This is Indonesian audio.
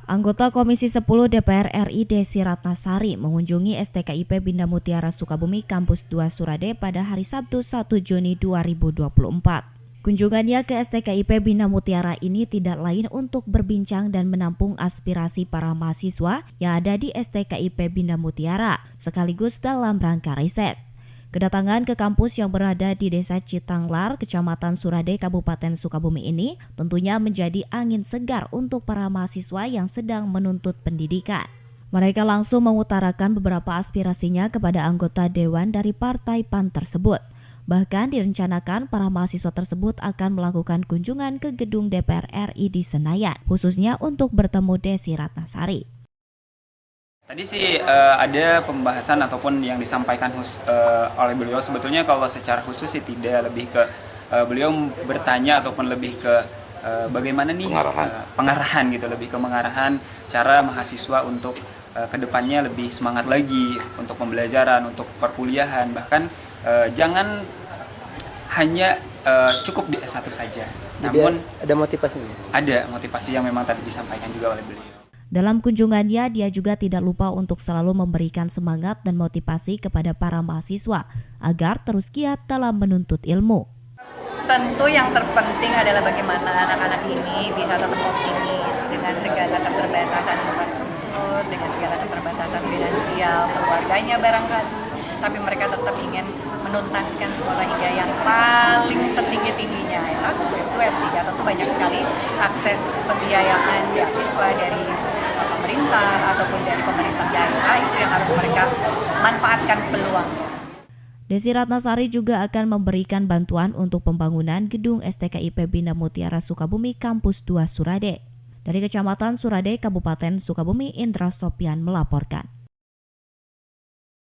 Anggota Komisi 10 DPR RI Desi Ratnasari mengunjungi STKIP Bina Mutiara Sukabumi Kampus 2 Surade pada hari Sabtu 1 Juni 2024. Kunjungannya ke STKIP Bina Mutiara ini tidak lain untuk berbincang dan menampung aspirasi para mahasiswa yang ada di STKIP Bina Mutiara, sekaligus dalam rangka reses. Kedatangan ke kampus yang berada di Desa Citanglar, Kecamatan Surade, Kabupaten Sukabumi ini tentunya menjadi angin segar untuk para mahasiswa yang sedang menuntut pendidikan. Mereka langsung mengutarakan beberapa aspirasinya kepada anggota Dewan dari Partai PAN tersebut. Bahkan direncanakan para mahasiswa tersebut akan melakukan kunjungan ke gedung DPR RI di Senayan, khususnya untuk bertemu Desi Ratnasari. Tadi sih ada pembahasan ataupun yang disampaikan oleh beliau. Sebetulnya kalau secara khusus sih tidak, lebih ke beliau bertanya ataupun lebih ke bagaimana nih pengarahan gitu, lebih ke pengarahan cara mahasiswa untuk kedepannya lebih semangat lagi untuk pembelajaran, untuk perkuliahan, bahkan jangan hanya cukup di S1 saja. Namun ada motivasinya. Ada motivasi yang memang tadi disampaikan juga oleh beliau. Dalam kunjungannya, dia juga tidak lupa untuk selalu memberikan semangat dan motivasi kepada para mahasiswa agar terus giat dalam menuntut ilmu. Tentu yang terpenting adalah bagaimana anak-anak ini bisa tetap optimis dengan segala keterbatasan infrastruktur, dengan segala keterbatasan finansial, keluarganya barangkali, tapi mereka tetap ingin menuntaskan sekolah hingga yang paling setinggi-tingginya, S1, S2, S3. Tentu banyak sekali akses pembiayaan beasiswa dari pemerintah ataupun dari pemerintah daerah, itu yang harus mereka manfaatkan peluangnya. Desi Ratnasari juga akan memberikan bantuan untuk pembangunan gedung STKIP Bina Mutiara Sukabumi Kampus 2 Surade. Dari Kecamatan Surade, Kabupaten Sukabumi, Indra Sopian melaporkan.